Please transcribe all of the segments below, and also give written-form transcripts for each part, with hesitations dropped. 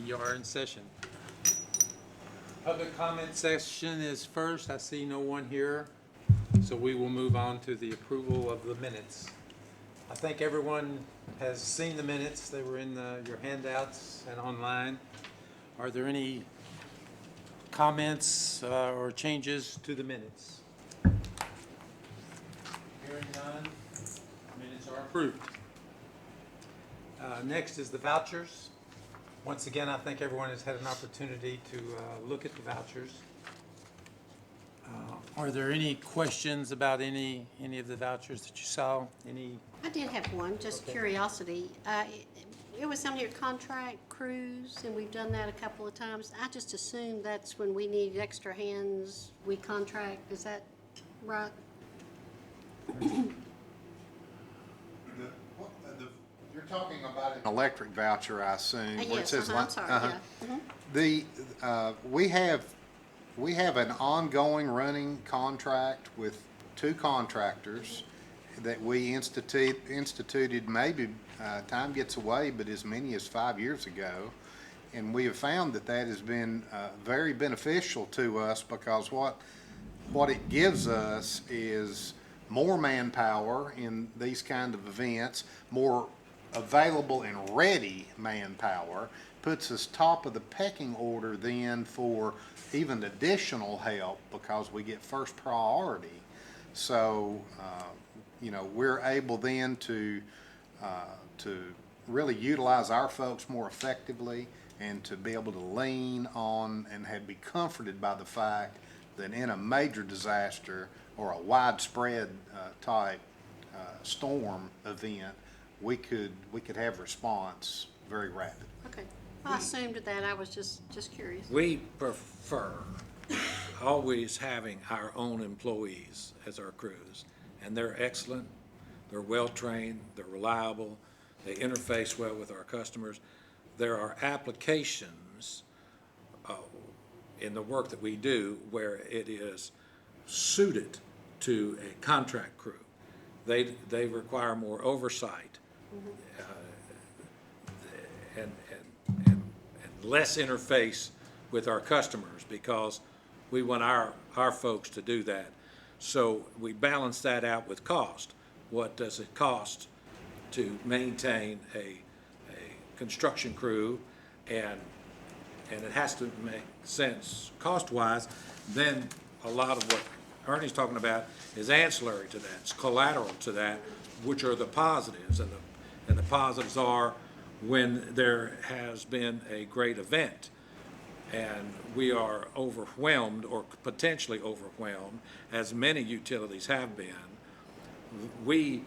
We are in session. Public comment session is first. I see no one here, so we will move on to the approval of the minutes. I think everyone has seen the minutes. They were in your handouts and online. Are there any comments or changes to the minutes? Hearing none, minutes are approved. Next is the vouchers. Once again, I think everyone has had an opportunity to look at the vouchers. Are there any questions about any of the vouchers that you saw? Any? I did have one, just Okay. curiosity. It was on here, contract crews, and we've done that a couple of times. I just assumed that's when we need extra hands, we contract. Is that right? You're talking about an electric voucher, I assume. where it Yes, says I'm sorry, yeah. We have an ongoing running contract with two contractors that we instituted maybe, time gets away, but as many as 5 years ago. And we have found that has been very beneficial to us, because what it gives us is more manpower in these kind of events, more available and ready manpower, puts us top of the pecking order then for even additional help, because we get first priority. So, we're able then to really utilize our folks more effectively, and to be able to lean on and be comforted by the fact that in a major disaster or a widespread type storm event, we could have response very rapid. Okay. I assumed that. I was just curious. We prefer always having our own employees as our crews, and they're excellent, they're well-trained, they're reliable, they interface well with our customers. There are applications in the work that we do where it is suited to a contract crew. They require more oversight and less interface with our customers, because we want our folks to do that. So we balance that out with cost. What does it cost to maintain a construction crew, and it has to make sense cost-wise. Then a lot of what Ernie's talking about is ancillary to that, it's collateral to that, which are the positives, and the positives are when there has been a great event and we are overwhelmed or potentially overwhelmed, as many utilities have been, we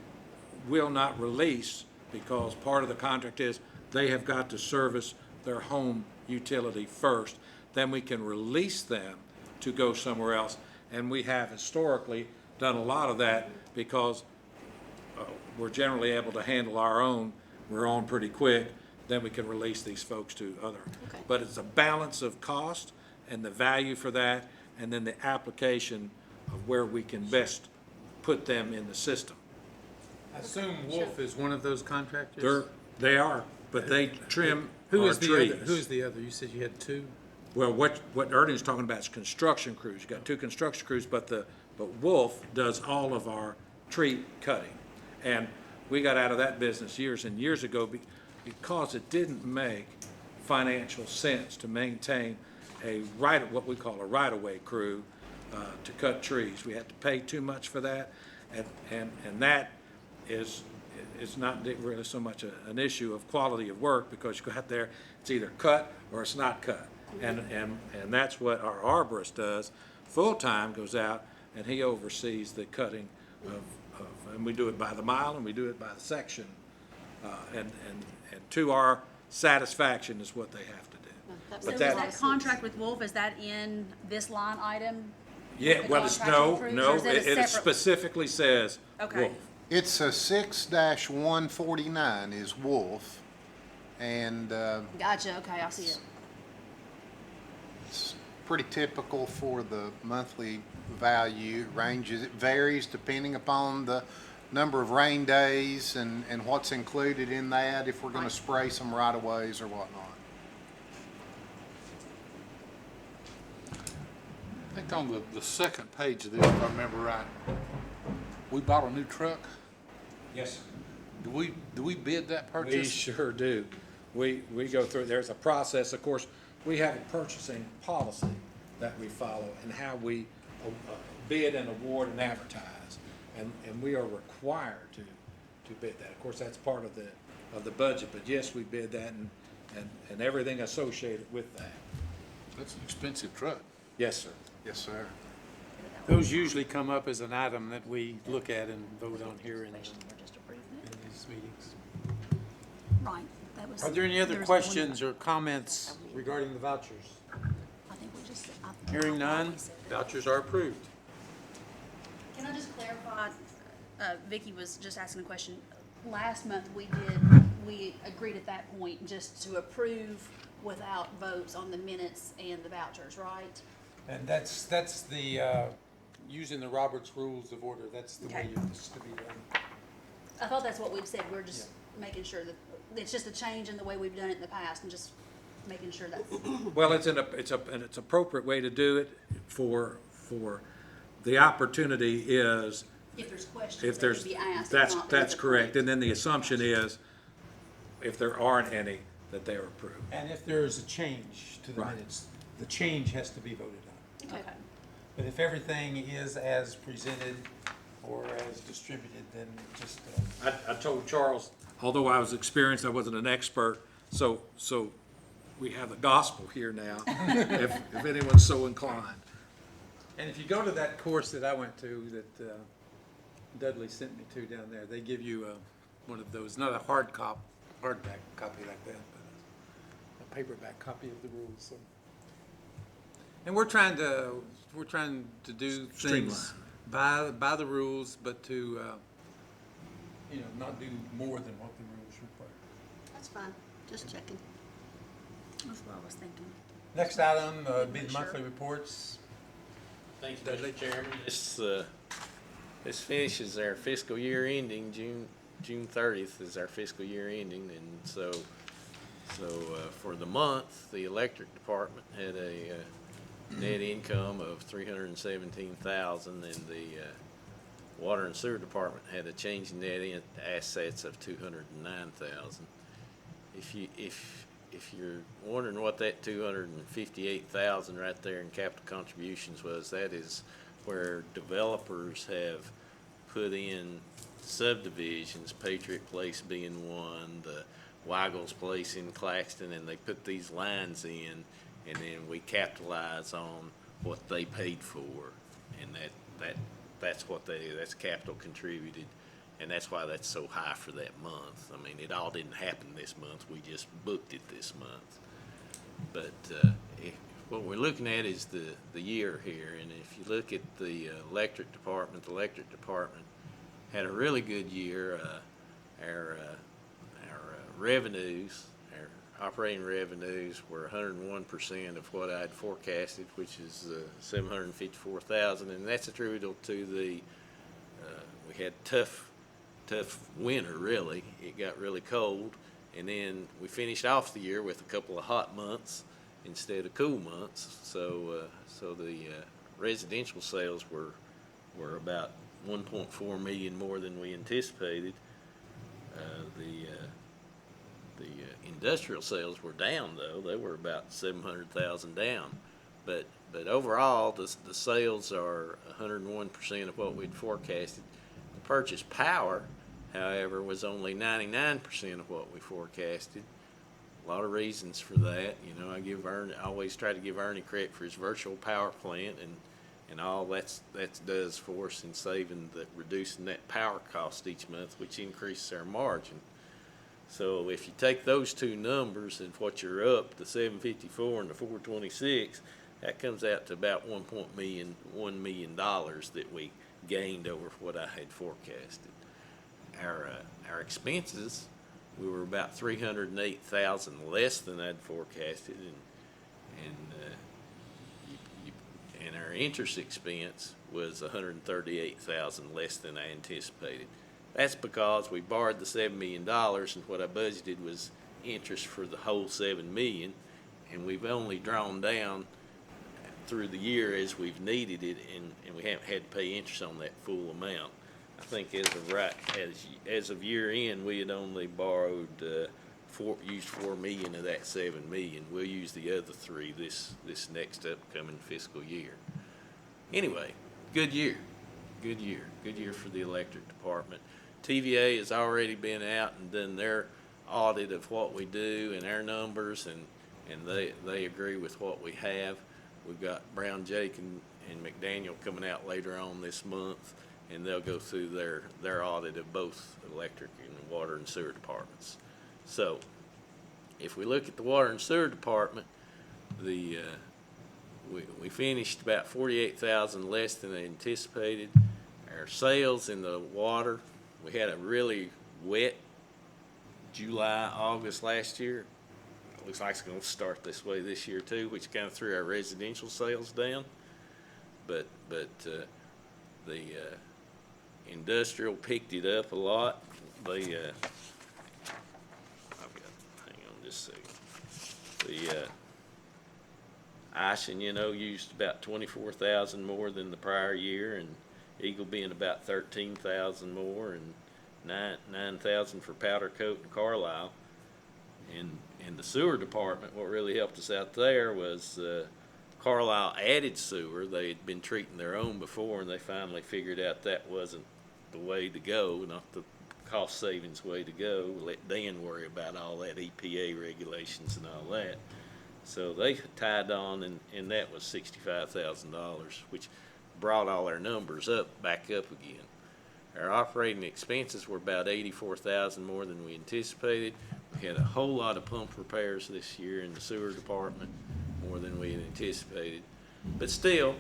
will not release, because part of the contract is they have got to service their home utility first. Then we can release them to go somewhere else. And we have historically done a lot of that, because we're generally able to handle our own. We're on pretty quick. Then we can release these folks to other. Okay. But it's a balance of cost and the value for that, and then the application of where we can best put them in the system. I assume Wolf is one of those contractors? They are, but they trim Who our is the trees. other? Who is the other? You said you had two? Well, what Ernie's talking about is construction crews. You got two construction crews, but Wolf does all of our tree cutting. And we got out of that business years and years ago because it didn't make financial sense to maintain what we call a right-of-way crew to cut trees. We had to pay too much for that, and that is not really so much an issue of quality of work, because you go out there, it's either cut or it's not cut. And that's what our arborist does. Full-time goes out and he oversees the cutting and we do it by the mile and we do it by the section. And to our satisfaction is what they have to do. That So makes is a lot that of contract with Wolf, is that in this line item? Yeah, The well, it's contractual crews, or is that a it separate- specifically says Okay. Wolf. It's a 6-149 is Wolf, and Gotcha, okay, I see it. it's pretty typical for the monthly value. It varies depending upon the number of rain days and what's included in that, if we're gonna Right. spray some right-of-ways or whatnot. I think on the second page of this, if I remember right, we bought a new truck. Yes, sir. Do we bid that We purchase? sure do. We go through, there's a process, of course, we have a purchasing policy that we follow and how we bid and award and advertise. And we are required to bid that. Of course, that's part of the budget, but yes, we bid that and everything associated with that. That's an expensive truck. Yes, sir. Yes, sir. Those usually come up as an item that we look at and vote on here in We're just approving it. these meetings. Right, that was. Are there any other there's one- questions or comments regarding the vouchers? I think we just. Hearing none, vouchers are approved. Can I just clarify, Vicky was just asking a question. Last month, we agreed at that point just to approve without votes on the minutes and the vouchers, right? And that's the, using the Roberts Rules of Order, that's the way Okay. it's to be done. I thought that's what we've said, we're just making sure that, it's just a change in the way we've done it in the past and just making sure that's, Well, it's it's appropriate way to do it for the opportunity is, if there's questions if that there's, can be asked. if that's, not, then that's it's correct. approved. And then the assumption is, if there aren't any, that they are approved. And if there is a change to the Right. minutes, the change has to be voted on. Okay, But if everything is as presented or as distributed, then just, I told Charles, although I was experienced, I wasn't an expert, so we have the gospel here now, if anyone's so inclined. and if you go to that course that I went to, that Dudley sent me to down there, they give you one of those, not a hardback copy like that, but a paperback copy of the rules, so. And we're trying to do things by the rules, but to, not do more than what the rules require. That's fine, just checking. that's what I was thinking. Next item, be the monthly reports. Thank you, Mr. Chairman. This finishes our fiscal year ending, June 30th is our fiscal year ending, and so for the month, the electric department had a net income of $317,000, and the water and sewer department had a change in net assets of $209,000. If you're wondering what that $258,000 right there in capital contributions was, that is where developers have put in subdivisions, Patriot Place being one, the Weigel's Place in Claxton, and they put these lines in, and then we capitalize on what they paid for, and that's what that's capital contributed. And that's why that's so high for that month. I mean, it all didn't happen this month, we just booked it this month. But what we're looking at is the year here, and if you look at the electric department had a really good year. Our revenues, our operating revenues were 101% of what I'd forecasted, which is $754,000, and that's attributable to we had tough winter, really. It got really cold, and then we finished off the year with a couple of hot months instead of cool months. So the residential sales were about 1.4 million more than we anticipated. The industrial sales were down, though. They were about 700,000 down, but overall the sales are 101% of what we'd forecasted. The purchase power, however, was only 99% of what we forecasted. A lot of reasons for that. I always try to give Ernie credit for his virtual power plant and all that does for us in reducing that power cost each month, which increases our margin. So if you take those two numbers and what you're up, the 754 and the 426, that comes out to about $1 million that we gained over what I had forecasted. Our expenses, we were about $308,000 less than I'd forecasted, and our interest expense was $138,000 less than I anticipated. That's because we borrowed the $7 million, and what I budgeted was interest for the whole $7 million, and we've only drawn down through the year as we've needed it, and we haven't had to pay interest on that full amount. I think as of year end, we had only borrowed, used 4 million of that 7 million. We'll use the other 3 this next upcoming fiscal year. Anyway, good year for the electric department. TVA has already been out and done their audit of what we do and our numbers, and they agree with what we have. We've got Brown Jake and McDaniel coming out later on this month, and they'll go through their audit of both electric and water and sewer departments. So, if we look at the water and sewer department, we finished about 48,000 less than anticipated. Our sales in the water, we had a really wet July, August last year. It looks like it's going to start this way this year too, which kind of threw our residential sales down. But the industrial picked it up a lot. Hang on just a second. The Ison, used about 24,000 more than the prior year, and Eagle being about 13,000 more, and 9,000 for Powder Coat and Carlisle. And the sewer department, what really helped us out there was Carlisle added sewer. They had been treating their own before, and they finally figured out that wasn't the way to go, not the cost savings way to go. Let Dan worry about all that EPA regulations and all that. So they tied on, and that was $65,000, which brought all our numbers back up again. Our operating expenses were about 84,000 more than we anticipated. We had a whole lot of pump repairs this year in the sewer department, more than we had anticipated. But still,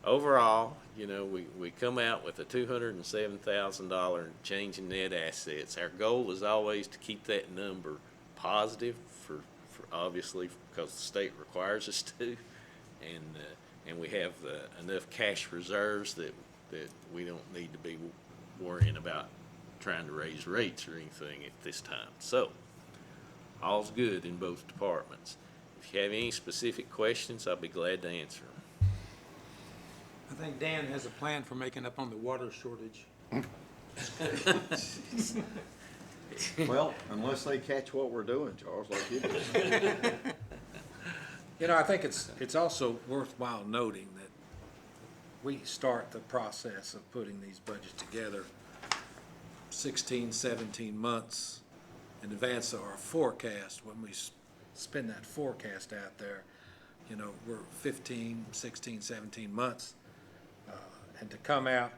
overall, we come out with a $207,000 change in net assets. Our goal is always to keep that number positive for obviously because the state requires us to, and we have enough cash reserves that we don't need to be worrying about trying to raise rates or anything at this time. So, all's good in both departments. If you have any specific questions, I'll be glad to answer them. I think Dan has a plan for making up on the water shortage. Well, unless they catch what we're doing, Charles, like you do. I think it's also worthwhile noting that we start the process of putting these budgets together 16, 17 months in advance of our forecast. When we spin that forecast out there, we're 15, 16, 17 months. And to come out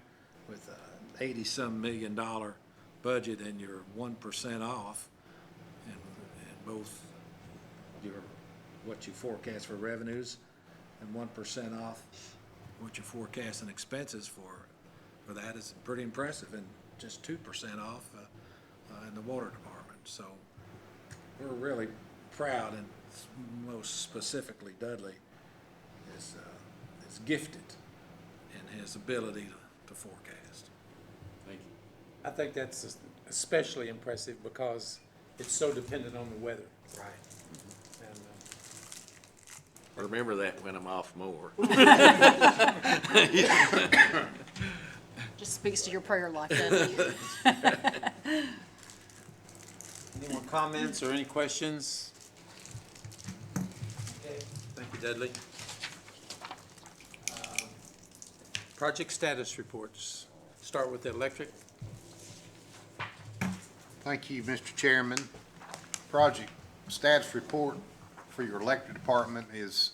with an $80-some million budget and you're 1% off, and both what you forecast for revenues and 1% off what you forecast in expenses for that is pretty impressive, and just 2% off in the water department. So we're really proud, and most specifically Dudley is gifted in his ability to forecast. Thank you. I think that's especially impressive because it's so dependent on the weather. Right. And, Remember that when I'm off more. Just speaks to your prayer life, doesn't it? any more comments or any questions? Okay, thank you, Dudley. Project status reports. Start with the electric. Thank you, Mr. Chairman. Project status report for your electric department is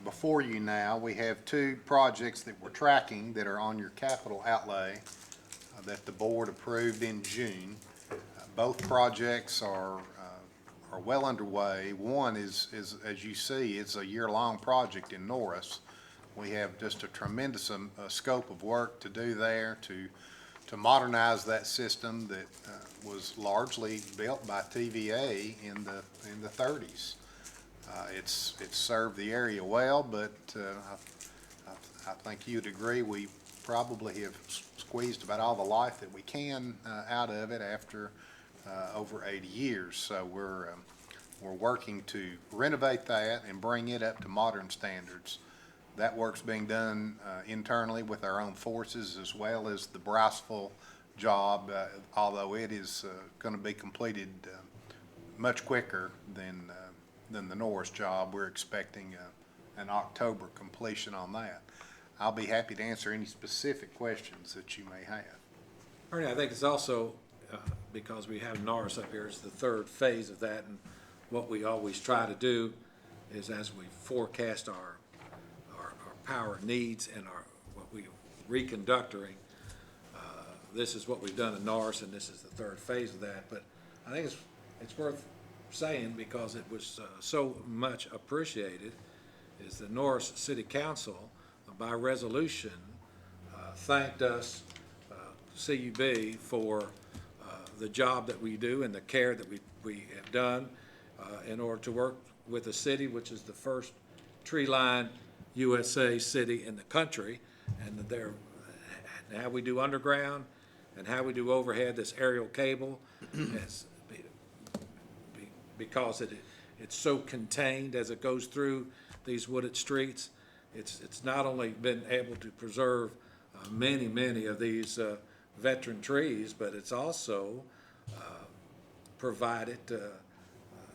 before you now. We have 2 projects that we're tracking that are on your capital outlay that the board approved in June. Both projects are well underway. One is, as you see, it's a year-long project in Norris. We have just a tremendous scope of work to do there to modernize that system that was largely built by TVA in the 30s. It's served the area well, but I think you'd agree we probably have squeezed about all the life that we can out of it after over 80 years. So we're working to renovate that and bring it up to modern standards. That work's being done internally with our own forces as well as the Briceville job, although it is going to be completed much quicker than the Norris job. We're expecting an October completion on that. I'll be happy to answer any specific questions that you may have. Ernie, I think it's also, because we have Norris up here, it's the third phase of that, and what we always try to do is as we forecast our power needs and what we reconductoring, this is what we've done in Norris, and this is the third phase of that, but I think it's worth saying, because it was so much appreciated, is the Norris City Council, by resolution, thanked us, CUB, for the job that we do and the care that we have done in order to work with the city, which is the first tree-lined USA city in the country, and how we do underground and how we do overhead, this aerial cable, because it's so contained as it goes through these wooded streets. It's not only been able to preserve many of these veteran trees, but it's also provided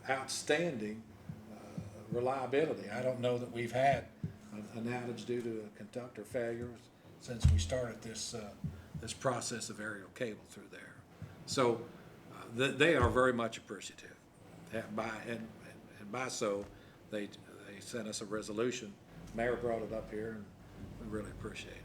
outstanding reliability. I don't know that we've had an outage due to a conductor failure since we started this process of aerial cable through there. So they are very much appreciative. By so, they sent us a resolution. Mayor brought it up here, and we really appreciated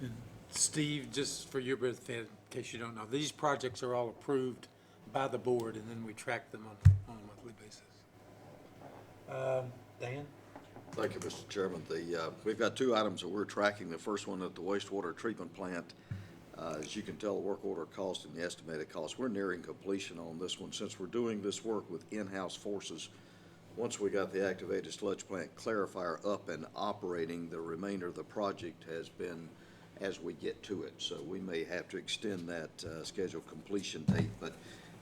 it. Steve, just for your benefit, in case you don't know, these projects are all approved by the board, and then we track them on a monthly basis. Dan? Thank you, Mr. Chairman. We've got two items that we're tracking. The first one at the wastewater treatment plant. As you can tell, the work order cost and the estimated cost, we're nearing completion on this one. Since we're doing this work with in-house forces, once we got the activated sludge plant clarifier up and operating, the remainder of the project has been as we get to it. So we may have to extend that scheduled completion date, but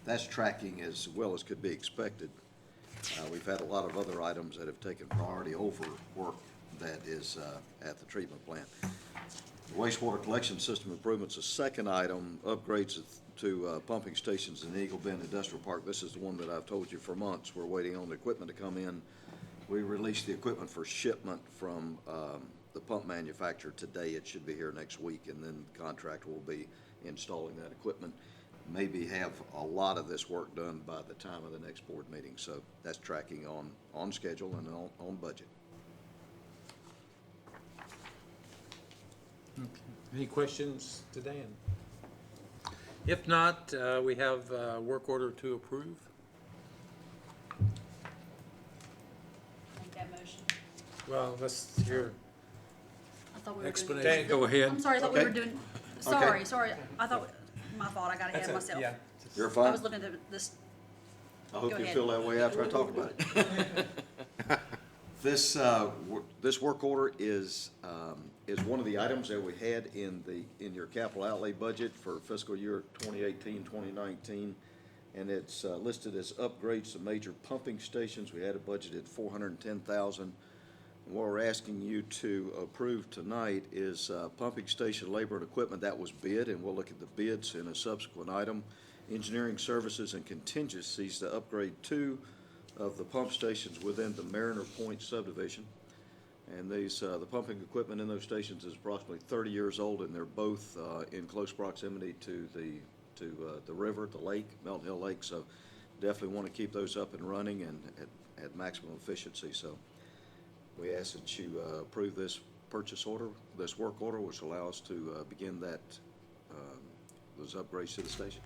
that's tracking as well as could be expected. We've had a lot of other items that have taken priority over work that is at the treatment plant. The wastewater collection system improvements, the second item, upgrades to pumping stations in Eagle Bend Industrial Park. This is the one that I've told you for months. We're waiting on the equipment to come in. We released the equipment for shipment from the pump manufacturer today. It should be here next week, and then the contractor will be installing that equipment. Maybe have a lot of this work done by the time of the next board meeting. So that's tracking on schedule and on budget. Okay. Any questions to Dan? If not, we have a work order to approve. Make that motion. Well, let's hear I thought we were doing. explanation. Dan, go ahead. I'm sorry, I thought we Okay. were doing, Okay. sorry, I thought, my fault, I got ahead of myself. Yeah. You're I fine. was looking at this, I hope Go you ahead. feel that way after I talk about it. This work order is one of the items that we had in your capital outlay budget for fiscal year 2018, 2019. And it's listed as upgrades to major pumping stations. We had a budget at $410,000. And what we're asking you to approve tonight is pumping station labor and equipment that was bid, and we'll look at the bids in a subsequent item. Engineering services and contingencies to upgrade 2 of the pump stations within the Mariner Point subdivision. And these, the pumping equipment in those stations is approximately 30 years old, and they're both in close proximity to the river, the lake, Melton Hill Lake. So definitely want to keep those up and running and at maximum efficiency. So we ask that you approve this purchase order, this work order, which will allow us to begin those upgrades to the station.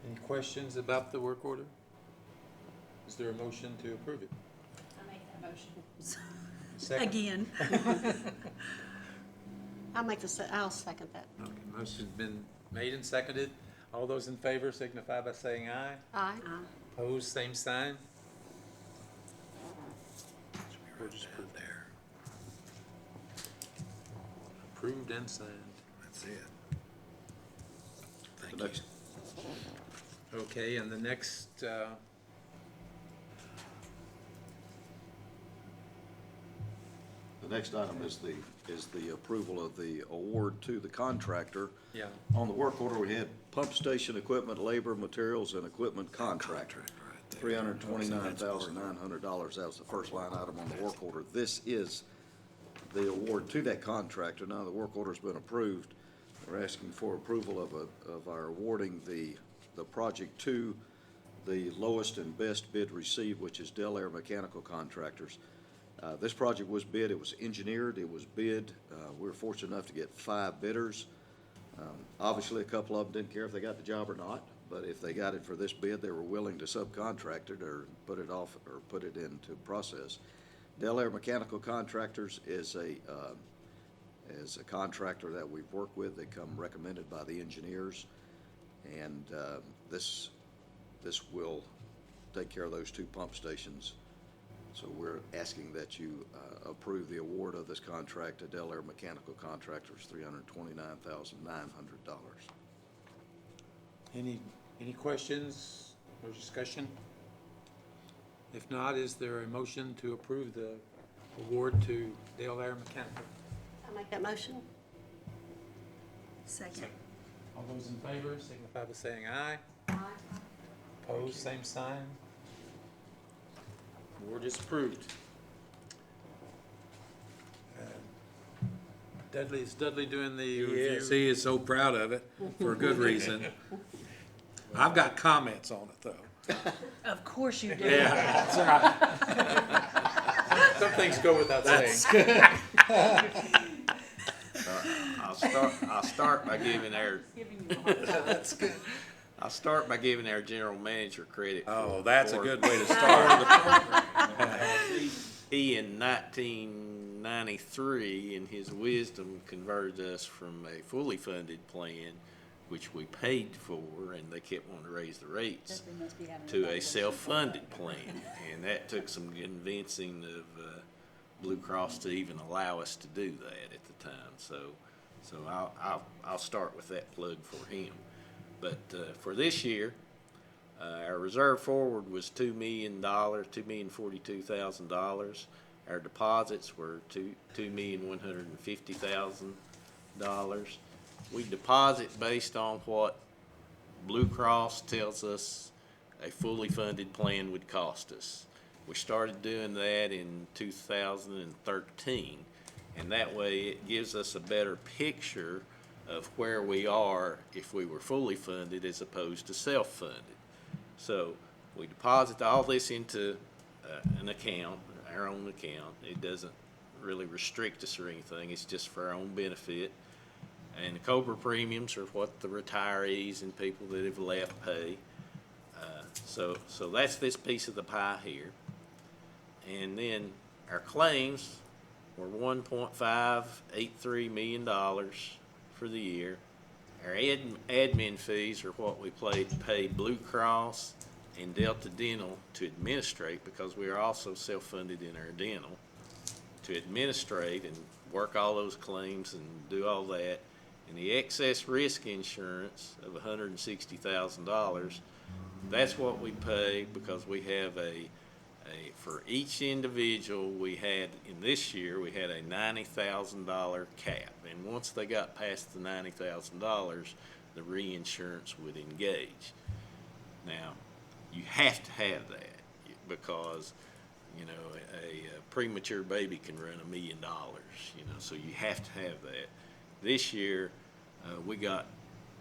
Any questions about the work order? Is there a motion to approve it? I make that motion. Second? Again. I'll second that. Okay, motion's been made and seconded. All those in favor signify by saying aye. Aye. Opposed, same sign. We're just put there. Approved and signed. That's it. Thank The you. next- Okay, and the next, The next item is the approval of the award to the contractor. Yeah. On the work order, we had pump station equipment, labor, materials, and equipment contractor. $329,900. That was the first line item on the work order. This is the award to that contractor. Now the work order's been approved. We're asking for approval of our awarding the project to the lowest and best bid received, which is Del Air Mechanical Contractors. This project was bid, it was engineered, it was bid. We were fortunate enough to get 5 bidders. Obviously, a couple of them didn't care if they got the job or not, but if they got it for this bid, they were willing to subcontract it or put it off or put it into process. Del Air Mechanical Contractors is a contractor that we've worked with. They come recommended by the engineers, and this will take care of those 2 pump stations. So we're asking that you approve the award of this contract to Del Air Mechanical Contractors, $329,900. Any questions or discussion? If not, is there a motion to approve the award to Dale Air Mechanical? I'll make that motion. Second. All those in favor signify by saying aye. Aye. Opposed, same sign. Award is approved. Dudley, is Dudley doing the review? Yes, he is so proud of it, for a good reason. I've got comments on it, though. Of course you do. Yeah, that's right. Some things go without saying. I'll start by giving our, That's good. I'll start by giving our general manager credit. Oh, for- that's a for- good way to start. He in 1993, in his wisdom, converted us from a fully funded plan, which we paid for, and they kept wanting to raise the rates, to a self-funded plan. And that took some convincing of Blue Cross to even allow us to do that at the time. So I'll start with that plug for him. But for this year, our reserve forward was $2,042,000. Our deposits were $2,150,000. We deposit based on what Blue Cross tells us a fully funded plan would cost us. We started doing that in 2013, and that way it gives us a better picture of where we are if we were fully funded as opposed to self-funded. So we deposit all this into an account, our own account. It doesn't really restrict us or anything. It's just for our own benefit. And the COBRA premiums are what the retirees and people that have left pay. So that's this piece of the pie here. And then our claims were $1.583 million for the year. Our admin fees are what we pay Blue Cross and Delta Dental to administrate, because we are also self-funded in our dental, to administrate and work all those claims and do all that. And the excess risk insurance of $160,000, that's what we pay, because we have for each individual we had in this year, we had a $90,000 cap. And once they got past the $90,000, the reinsurance would engage. Now, you have to have that, because, you know, a premature baby can run $1 million, you know, so you have to have that. This year, we got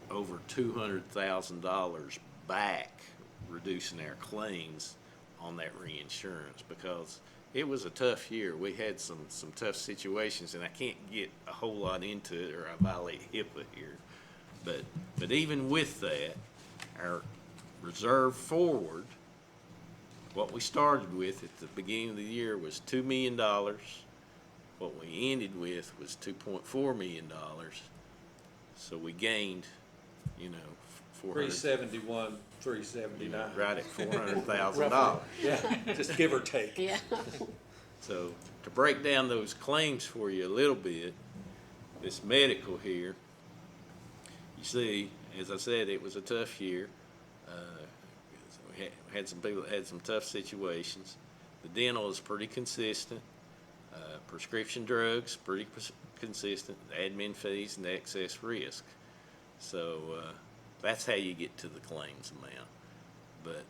over $200,000 back, reducing our claims on that reinsurance, because it was a tough year. We had some tough situations, and I can't get a whole lot into it or I violate HIPAA here. But even with that, our reserve forward, what we started with at the beginning of the year was $2 million. What we ended with was $2.4 million. So we gained, you know, 371, 379. right at $400,000. Yeah, just give or take. Yeah. So to break down those claims for you a little bit, this medical here, you see, as I said, it was a tough year. We had some people that had some tough situations. The dental is pretty consistent. Prescription drugs, pretty consistent, admin fees and excess risk. So, that's how you get to the claims amount. But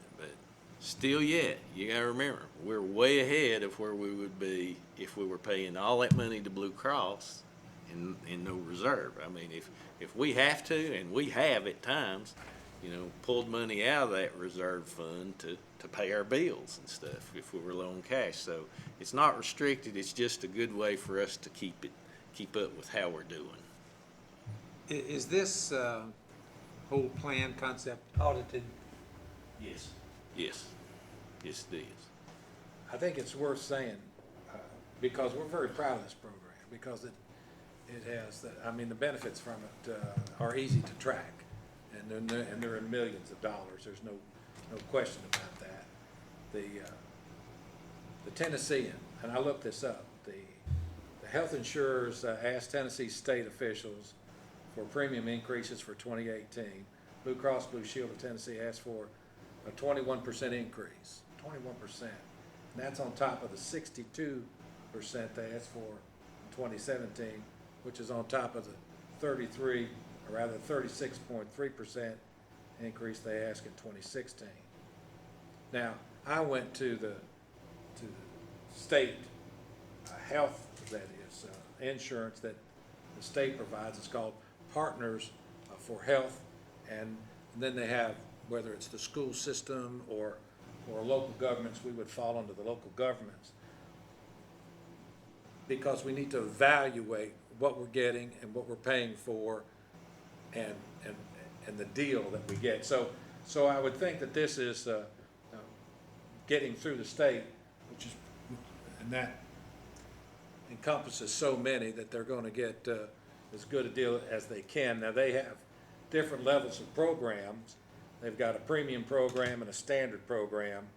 still yet, you gotta remember, we're way ahead of where we would be if we were paying all that money to Blue Cross in no reserve. I mean, if we have to, and we have at times, pulled money out of that reserve fund to pay our bills and stuff if we were low on cash. So it's not restricted, it's just a good way for us to keep up with how we're doing. Is this whole plan concept audited? Yes. Yes, yes it is. I think it's worth saying, because we're very proud of this program, because it has, the benefits from it are easy to track, and they're in millions of dollars. There's no question about that. The Tennessean, and I looked this up, the health insurers asked Tennessee state officials for premium increases for 2018. Blue Cross Blue Shield of Tennessee asked for a 21% increase, 21%. And that's on top of the 62% they asked for in 2017, which is on top of the 36.3% increase they asked in 2016. Now, I went to the state health, that is, insurance that the state provides. It's called Partners for Health, and then they have, whether it's the school system or local governments, we would fall under the local governments, because we need to evaluate what we're getting and what we're paying for and the deal that we get. So I would think that this is getting through the state, and that encompasses so many that they're going to get as good a deal as they can. Now, they have different levels of programs. They've got a premium program and a standard program.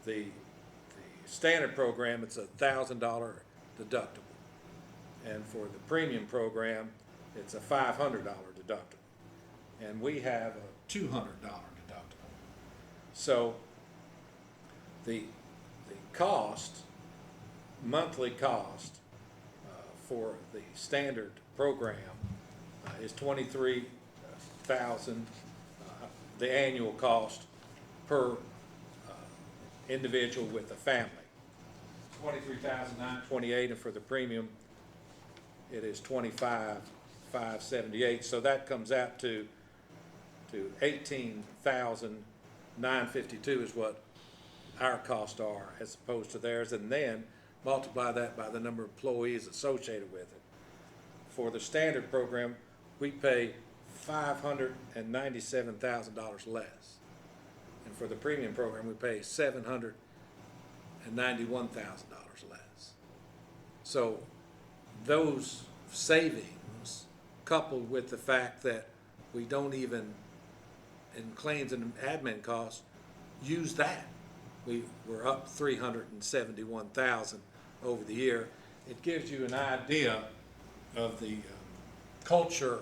The standard program, it's $1,000 deductible. And for the premium program, it's a $500 deductible. And we have a $200 deductible. So the cost, monthly cost for the standard program is $23,000. The annual cost per individual with a family, $23,928, and for the premium, it is $25,578. So that comes out to $18,952 is what our costs are as opposed to theirs, and then multiply that by the number of employees associated with it. For the standard program, we pay $597,000 less. And for the premium program, we pay $791,000 less. So those savings, coupled with the fact that we don't even, in claims and admin costs, use that. We're up $371,000 over the year. It gives you an idea of the culture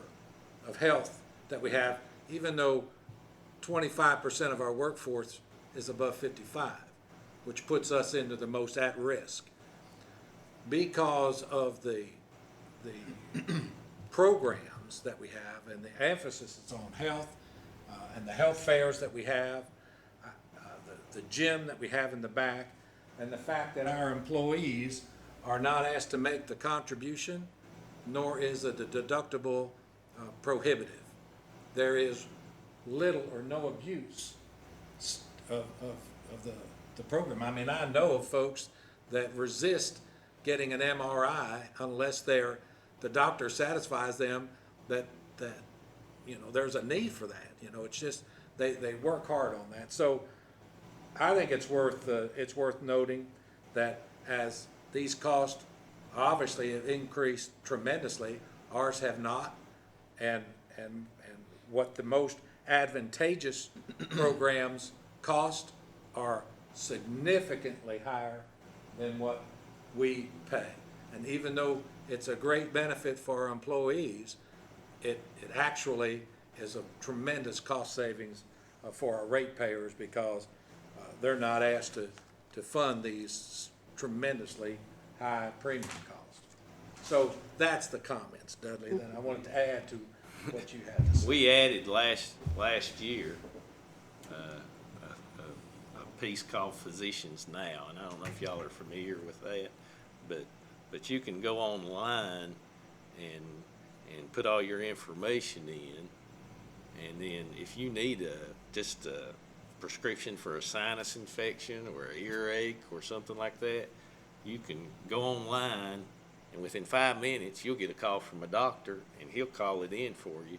of health that we have, even though 25% of our workforce is above 55, which puts us into the most at risk. Because of the programs that we have and the emphasis that's on health and the health fairs that we have, the gym that we have in the back, and the fact that our employees are not asked to make the contribution, nor is the deductible prohibitive. There is little or no abuse of the program. I mean, I know of folks that resist getting an MRI unless the doctor satisfies them that there's a need for that. It's just they work hard on that. So I think it's worth noting that as these costs obviously have increased tremendously, ours have not, and what the most advantageous programs cost are significantly higher than what we pay. And even though it's a great benefit for our employees, it actually is a tremendous cost savings for our ratepayers, because they're not asked to fund these tremendously high premium cost. So that's the comments, Dudley, that I wanted to add to what you had to say. We added last year, a piece called Physicians Now, and I don't know if y'all are familiar with that, but you can go online and put all your information in, and then if you need just a prescription for a sinus infection or an earache or something like that, you can go online, and within 5 minutes, you'll get a call from a doctor, and he'll call it in for you,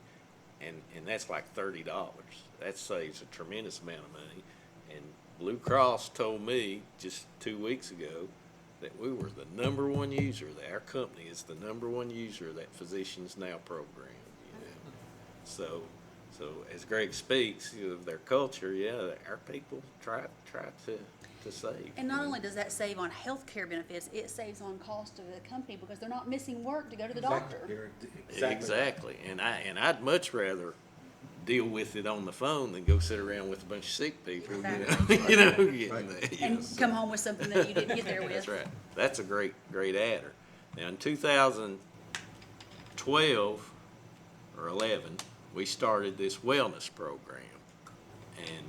and that's like $30. That saves a tremendous amount of money. And Blue Cross told me just 2 weeks ago that we were the number one user, that our company is the number one user of that Physicians Now program, you know. So as Greg speaks of their culture, yeah, our people try to save. And not only does that save on health care benefits, it saves on cost of the company because they're not missing work to go to the doctor. You're exactly. Exactly, and I'd much rather deal with it on the phone than go sit around with a bunch of sick people, you know, getting that, you know, And so- come home with something that you didn't get there with. That's right. That's a great adder. Now, in 2012 or 11, we started this wellness program, and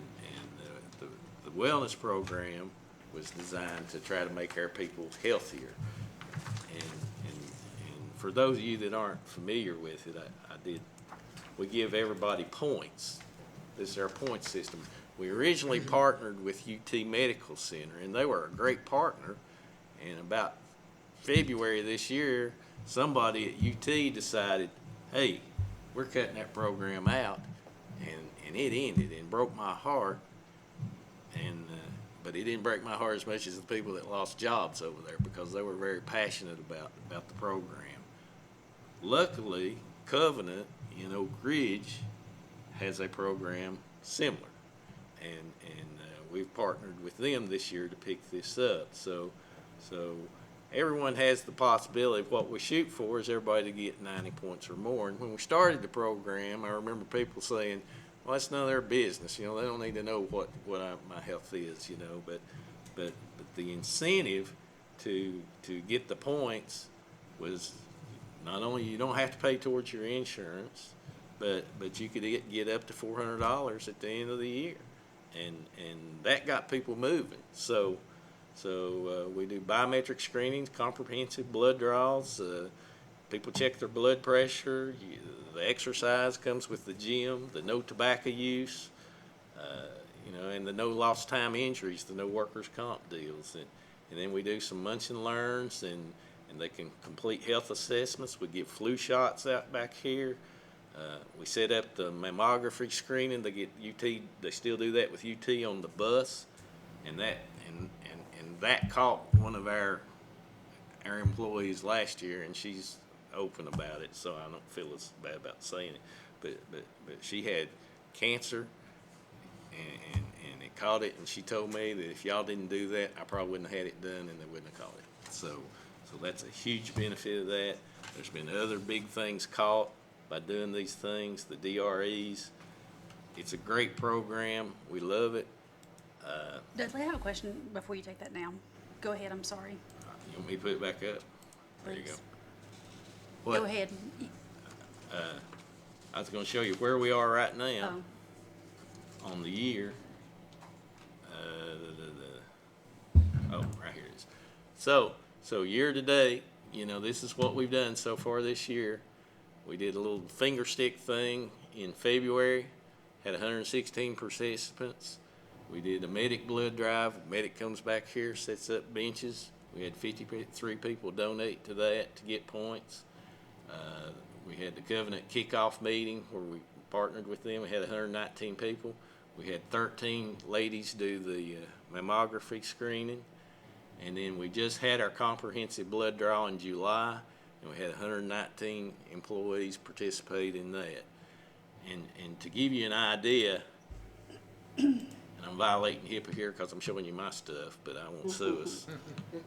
the wellness program was designed to try to make our people healthier. And for those of you that aren't familiar with it, we give everybody points. This is our point system. We originally partnered with UT Medical Center, and they were a great partner. And about February of this year, somebody at UT decided, hey, we're cutting that program out, and it ended and broke my heart. And but it didn't break my heart as much as the people that lost jobs over there, because they were very passionate about the program. Luckily, Covenant in Oak Ridge has a program similar, and we've partnered with them this year to pick this up. So everyone has the possibility of what we shoot for is everybody to get 90 points or more. And when we started the program, I remember people saying, well, that's none of their business. You know, they don't need to know what my health is, you know, but the incentive to get the points was not only you don't have to pay towards your insurance, but you could get up to $400 at the end of the year. And that got people moving. So we do biometric screenings, comprehensive blood draws. People check their blood pressure. The exercise comes with the gym, the no tobacco use, you know, and the no lost time injuries, the no workers' comp deals. And then we do some munch and learns, and they can complete health assessments. We give flu shots out back here. We set up the mammography screening. They get UT. They still do that with UT on the bus, and that caught one of our employees last year, and she's open about it, so I don't feel as bad about saying it. But she had cancer, and it caught it, and she told me that if y'all didn't do that, I probably wouldn't have had it done, and they wouldn't have caught it. So that's a huge benefit of that. There's been other big things caught by doing these things, the DREs. It's a great program. We love it. Dudley, I have a question before you take that down. Go ahead, I'm sorry. You want me to put it back up? There you go. Please. What? Go ahead. I was gonna show you where we are right now Oh, on the year. Oh, right here it is. So year to date, you know, this is what we've done so far this year. We did a little finger stick thing in February, had 116 participants. We did a medic blood drive. Medic comes back here, sets up benches. We had 53 people donate to that to get points. We had the Covenant kickoff meeting where we partnered with them. We had 119 people. We had 13 ladies do the mammography screening. And then we just had our comprehensive blood draw in July, and we had 119 employees participate in that. And to give you an idea, and I'm violating HIPAA here because I'm showing you my stuff, but I won't sue us.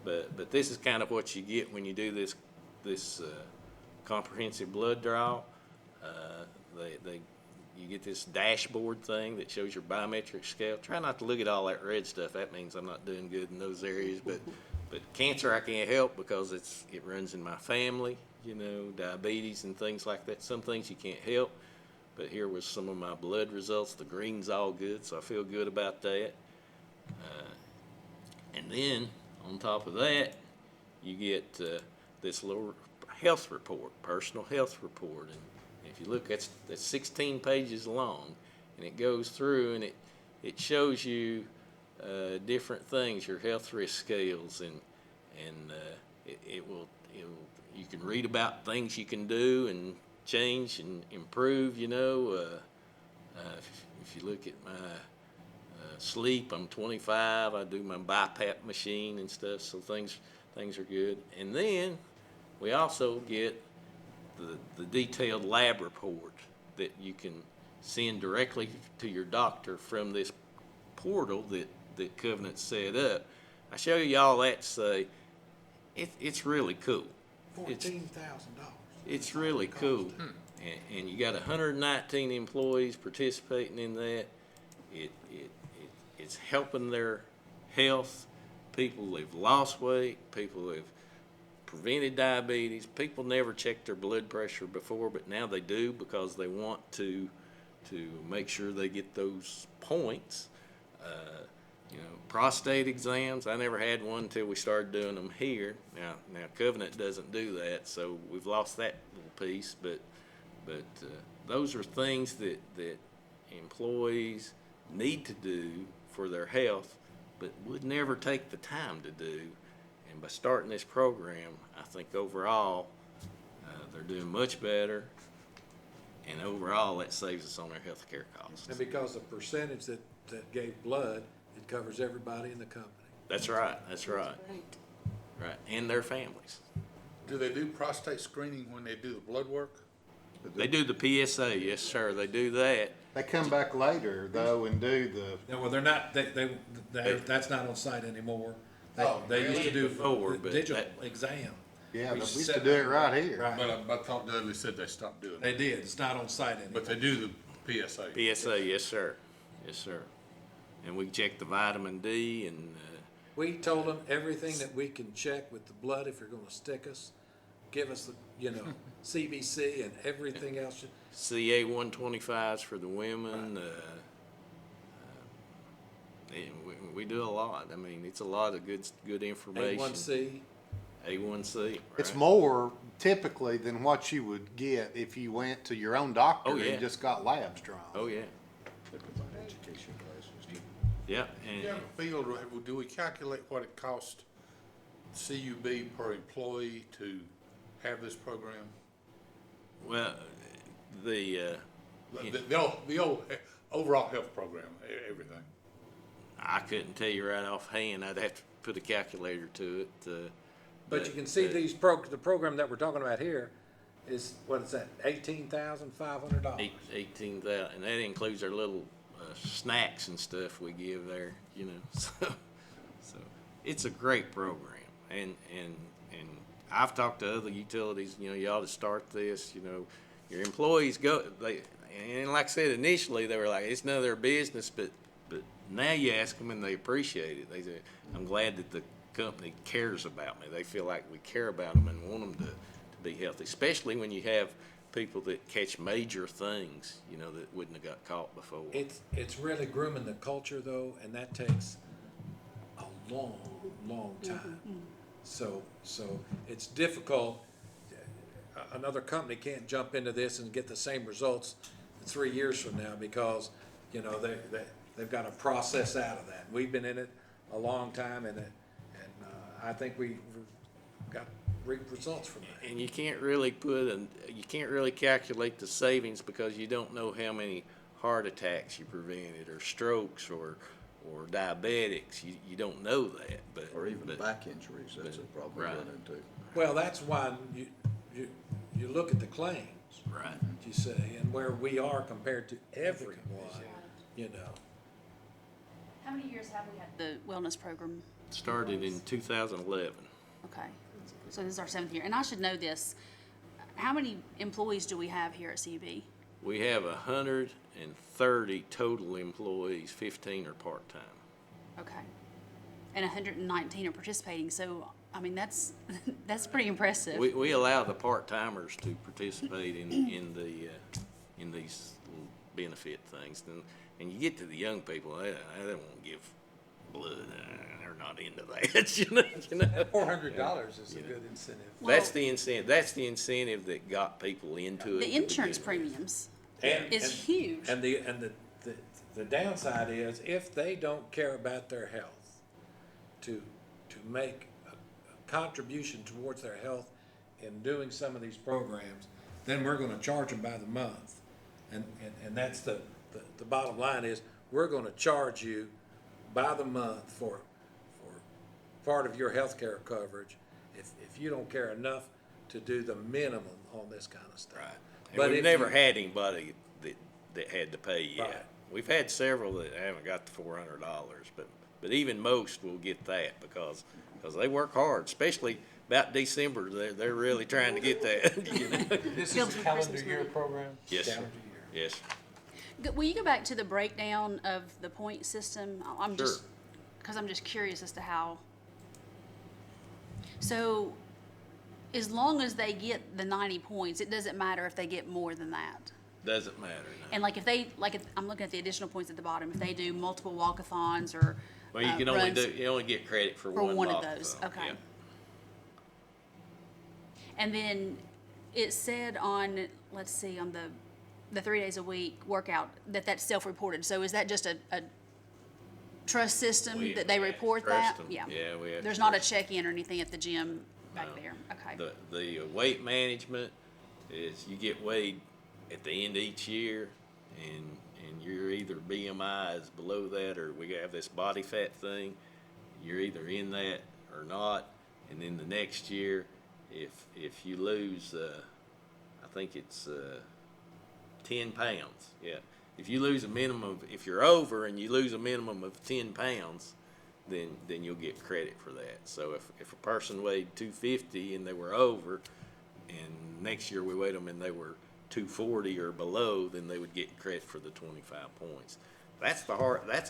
But this is kind of what you get when you do this comprehensive blood draw. They you get this dashboard thing that shows your biometric scale. Try not to look at all that red stuff. That means I'm not doing good in those areas. But cancer I can't help because it runs in my family, you know, diabetes and things like that. Some things you can't help. But here was some of my blood results. The green's all good, so I feel good about that. And then, on top of that, you get this little health report, personal health report. And if you look, that's 16 pages long, and it goes through and it shows you different things, your health risk scales, and you can read about things you can do and change and improve, you know. If you look at my sleep, I'm 25, I do my BiPAP machine and stuff, so things are good. And then we also get the detailed lab report that you can send directly to your doctor from this portal that Covenant set up. I show y'all that to say it's really cool. $14,000. It's really cool. And you got 119 employees participating in that. It's helping their health. People have lost weight. People have prevented diabetes. People never checked their blood pressure before, but now they do because they want to make sure they get those points. You know, prostate exams. I never had one until we started doing them here. Now Covenant doesn't do that, so we've lost that little piece. But those are things that employees need to do for their health, but would never take the time to do. And by starting this program, I think overall they're doing much better, and overall that saves us on our health care costs. And because the percentage that gave blood, it covers everybody in the company. That's right. Right, and their families. Do they do prostate screening when they do the blood work? They do the PSA, yes, sir. They do that. They come back later though and do the, No, well, they're not, that's not on site anymore. They used to do Before, the but digital that- exam. yeah, We we used set to do it right here. Right. But I thought Dudley said they stopped doing They it. did, it's not on site anymore. But they do the PSA. PSA, yes, sir. Yes, sir. And we check the vitamin D and, We told them everything that we can check with the blood if you're gonna stick us, give us the, you know, CBC and everything else. CA 125s for the women. And we do a lot. I mean, it's a lot of good information. A1C, A1C. It's right. more typically than what you would get if you went to your own doctor Oh, yeah. and just got labs drawn. Oh, yeah. Education classes too. Yeah. Do you have a feel, do we calculate what it costs CUB per employee to have this program? Well, the The old overall health program, everything. I couldn't tell you right offhand. I'd have to put a calculator to it. but you can see the program that we're talking about here is, what is that, $18,500? 18,000, and that includes our little snacks and stuff we give there, you know. So it's a great program, and I've talked to other utilities. You know, you ought to start this. You know, your employees and like I said initially, they were like, it's none of their business, but now you ask them and they appreciate it. They say, I'm glad that the company cares about me. They feel like we care about them and want them to be healthy, especially when you have people that catch major things, you know, that wouldn't have got caught before. It's really grooming the culture though, and that takes a long time. So it's difficult. Another company can't jump into this and get the same results 3 years from now because, you know, they've got to process out of that. We've been in it a long time, and I think we got great results from that. And you can't really calculate the savings because you don't know how many heart attacks you prevented or strokes or diabetics. You don't know that, but Or even but, back injuries, that's a problem we Right. run into. Well, that's why you look at the claims, right. you say, and where we are compared to everyone, you know. How many years have we had the wellness program? Started in 2011. Okay, so this is our 7th year, and I should know this. How many employees do we have here at CUB? We have 100 30 total employees, 15 are part-time. Okay. And 119 are participating, so, I mean, that's, that's pretty impressive. We allow the part-timers to participate in these little benefit things. And you get to the young people, they don't want to give blood, they're not into that, you know. $400 is a good incentive. That's the incentive that got people into it. The to insurance begin with. premiums And- is and- huge. And the downside is, if they don't care about their health, to make a contribution towards their health in doing some of these programs, then we're gonna charge them by the month. And that's the bottom line is, we're gonna charge you by the month for part of your healthcare coverage, if you don't care enough to do the minimum on this kind of stuff. Right. And But we've if never you- had anybody that had to pay yet. Right. We've had several that haven't got the $400, but even most will get that because they work hard, especially about December, they're really trying to get that, you know? This Build is a some calendar Christmas year money. program? Yes, sir. Calendar year. Yes. Will you go back to the breakdown of the point system? I'm just, Sure. because I'm just curious as to how. So, as long as they get the 90 points, it doesn't matter if they get more than that. Doesn't matter, no. And like if I'm looking at the additional points at the bottom, if they do multiple walkathons or Well, you can only runs you only get credit for for one of walkathon, those, okay. yeah. And then it said on, let's see, on the 3 days a week workout, that's self-reported. So is that just a trust system We that they have to report trust that? them. Yeah, we have to There's not a trust check-in or anything at the gym back No. there? Okay. The weight management is you get weighed at the end of each year, and you're either BMI is below that, or we have this body fat thing. You're either in that or not, and then the next year, if you lose, I think it's 10 pounds. Yeah, if you lose a minimum of, if you're over and you lose a minimum of 10 pounds, then you'll get credit for that. So if a person weighed 250 and they were over, and next year we weighed them and they were 240 or below, then they would get credit for the 25 points. That's a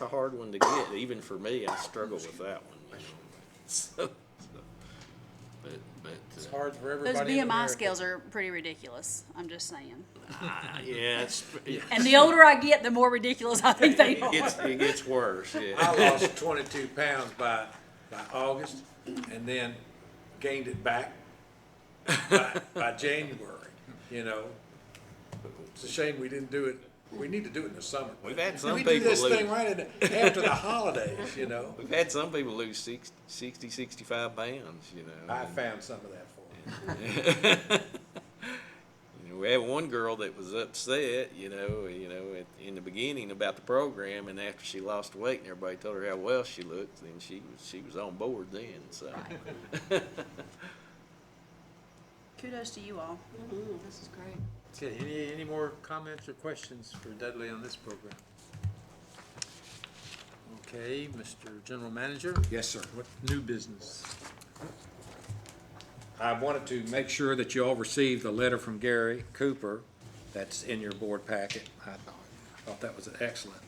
hard one to get. Even for me, I struggle with that one. You know? But It's hard for Those everybody in BMI America. scales are pretty ridiculous, I'm just saying. yeah, And the older I get, the more ridiculous I think they are. it gets worse. I Yeah. lost 22 pounds by August, and then gained it back by January, you know. It's a shame we didn't do it. We need to do it in the summer. We've had some We do people this thing lose. right after the holidays, you know. We've had some people lose 60, 65 pounds, you know. I found some of that for them. You know, we had one girl that was upset, you know, in the beginning about the program, and after she lost weight and everybody told her how well she looked, then she was on board then, so. Kudos to you all. This is great. Okay, any more comments or questions for Dudley on this program? Okay, Mr. General Manager, Yes, sir. what new business? I wanted to make sure that you all received the letter from Gary Cooper that's in your board packet. I thought that was an excellent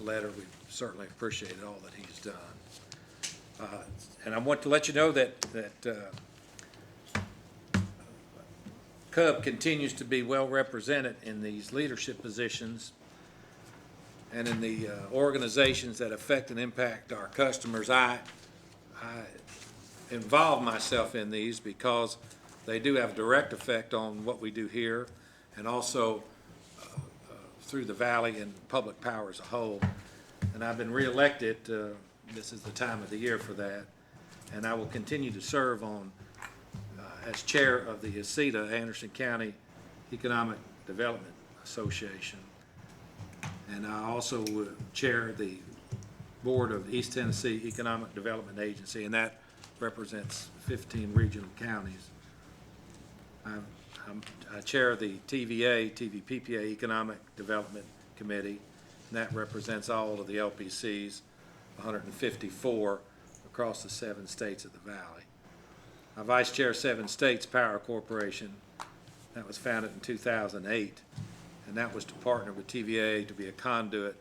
letter. We certainly appreciate all that he's done. And I want to let you know that Cub continues to be well represented in these leadership positions and in the organizations that affect and impact our customers. I involve myself in these because they do have a direct effect on what we do here and also through the valley and public power as a whole. And I've been reelected, this is the time of the year for that, and I will continue to serve on as chair of the ACETA, Anderson County Economic Development Association. And I also chair the board of East Tennessee Economic Development Agency, and that represents 15 regional counties. I chair the TVPPA Economic Development Committee, and that represents all of the LPCs, 154 across the 7 states of the valley. I vice chair 7 States Power Corporation. That was founded in 2008, and that was to partner with TVA to be a conduit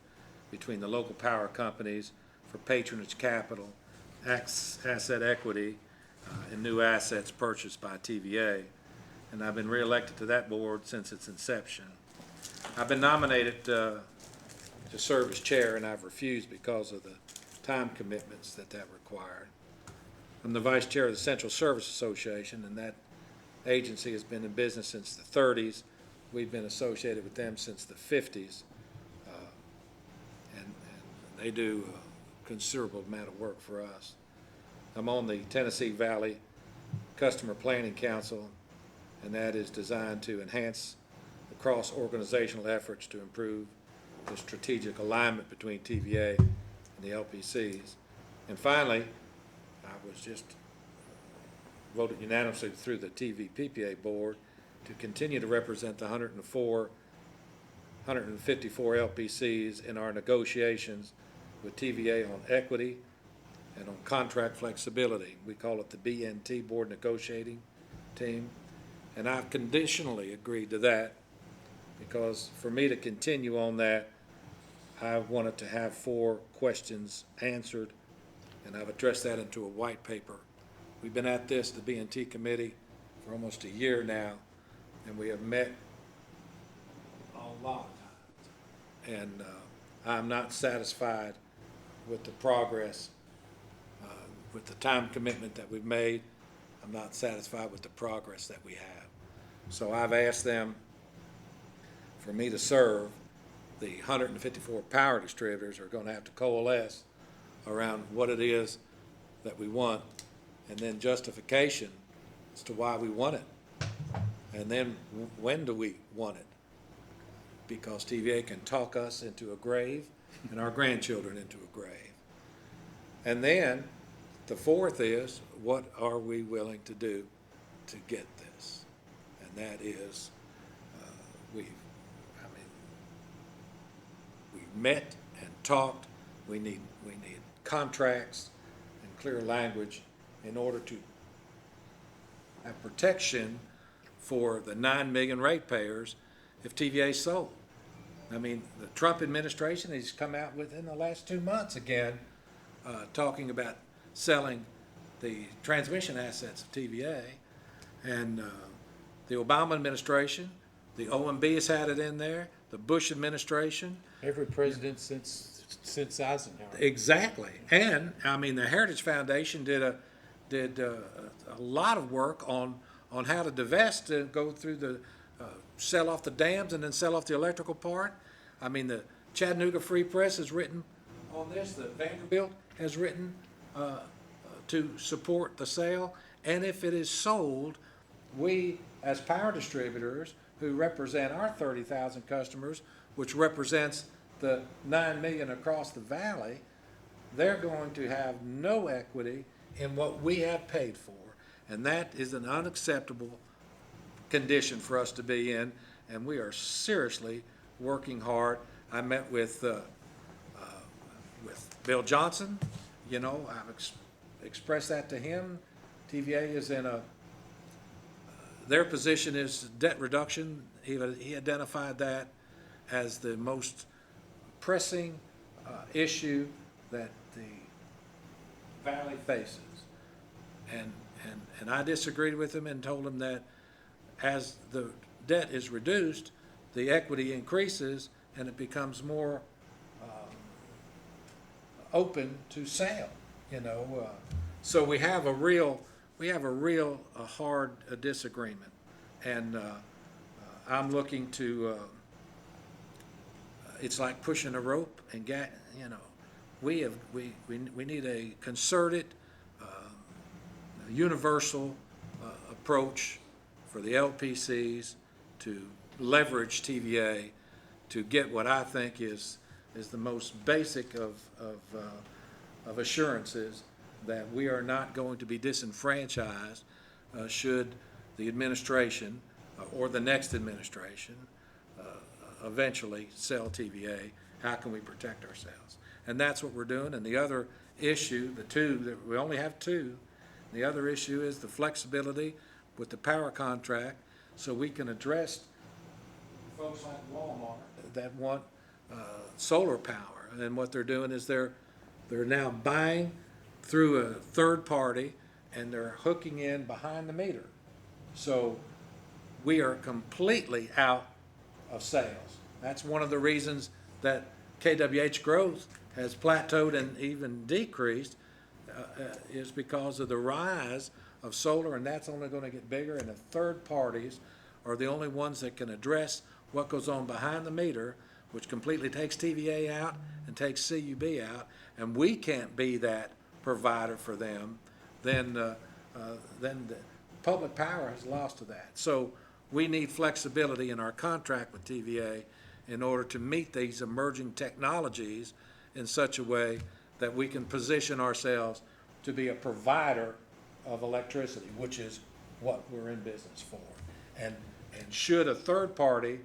between the local power companies for patronage capital, asset equity, and new assets purchased by TVA. And I've been reelected to that board since its inception. I've been nominated to serve as chair, and I've refused because of the time commitments that required. I'm the vice chair of the Central Service Association, and that agency has been in business since the 30s. We've been associated with them since the 50s, and they do a considerable amount of work for us. I'm on the Tennessee Valley Customer Planning Council, and that is designed to enhance the cross-organizational efforts to improve the strategic alignment between TVA and the LPCs. And finally, I was just voted unanimously through the TVPPA board to continue to represent the 154 LPCs in our negotiations with TVA on equity and on contract flexibility. We call it the BNT Board Negotiating Team. And I've conditionally agreed to that because for me to continue on that, I wanted to have 4 questions answered, and I've addressed that into a white paper. We've been at this, the BNT committee, for almost a year now, and we have met a lot of times. And I'm not satisfied with the progress, with the time commitment that we've made. I'm not satisfied with the progress that we have. So I've asked them for me to serve. The 154 power distributors are going to have to coalesce around what it is that we want, and then justification as to why we want it. And then when do we want it? Because TVA can talk us into a grave and our grandchildren into a grave. And then the 4th is, what are we willing to do to get this? And that is, we've met and talked. We need contracts and clear language in order to have protection for the 9 million ratepayers if TVA sold. I mean, the Trump administration has come out within the last 2 months again, talking about selling the transmission assets of TVA, and the Obama administration, the OMB has had it in there, the Bush administration. Every president since Eisenhower. Exactly. And, I mean, the Heritage Foundation did a lot of work on how to divest, to go through the, sell off the dams and then sell off the electrical part. I mean, the Chattanooga Free Press has written on this, the Vanderbilt has written to support the sale. And if it is sold, we, as power distributors, who represent our 30,000 customers, which represents the 9 million across the valley, they're going to have no equity in what we have paid for. And that is an unacceptable condition for us to be in, and we are seriously working hard. I met with Bill Johnson. You know, I've expressed that to him. TVA is in their position is debt reduction. He identified that as the most pressing issue that the valley faces. And I disagreed with him and told him that as the debt is reduced, the equity increases and it becomes more open to sale, you know. So we have a real hard disagreement, and I'm looking to. It's like pushing a rope, and you know, we need a concerted, universal approach for the LPCs to leverage TVA to get what I think is the most basic of assurances that we are not going to be disenfranchised should the administration or the next administration eventually sell TVA. How can we protect ourselves? And that's what we're doing. And the other issue, we only have 2. The other issue is the flexibility with the power contract, so we can address folks like Walmart that want solar power. And what they're doing is they're now buying through a third party and they're hooking in behind the meter. So we are completely out of sales. That's one of the reasons that KWH growth has plateaued and even decreased, is because of the rise of solar, and that's only gonna get bigger, and the third parties are the only ones that can address what goes on behind the meter, which completely takes TVA out and takes CUB out, and we can't be that provider for them, then the public power has lost to that. So we need flexibility in our contract with TVA in order to meet these emerging technologies in such a way that we can position ourselves to be a provider of electricity, which is what we're in business for. And should a third party,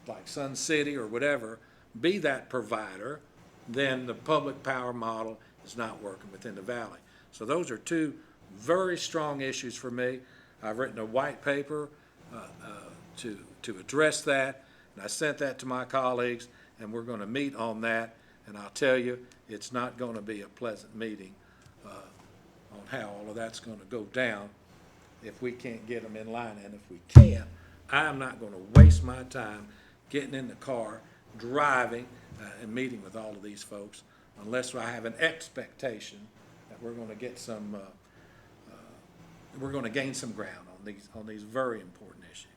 like Sun City or whatever, be that provider, then the public power model is not working within the valley. So those are two very strong issues for me. I've written a white paper to address that, and I sent that to my colleagues, and we're going to meet on that. And I'll tell you, it's not going to be a pleasant meeting on how all of that's going to go down if we can't get them in line. And if we can't, I'm not going to waste my time getting in the car, driving, and meeting with all of these folks unless I have an expectation that we're going to get some, we're going to gain some ground on these very important issues.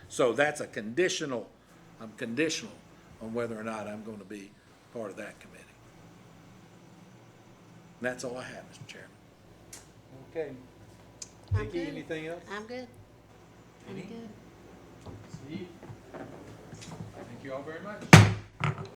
So that's a conditional, I'm conditional on whether or not I'm going to be part of that committee. And that's all I have, Mr. Chairman. Okay. I'm Vicki, good. anything else? I'm good. I'm Any? good. Steve? Thank you all very much.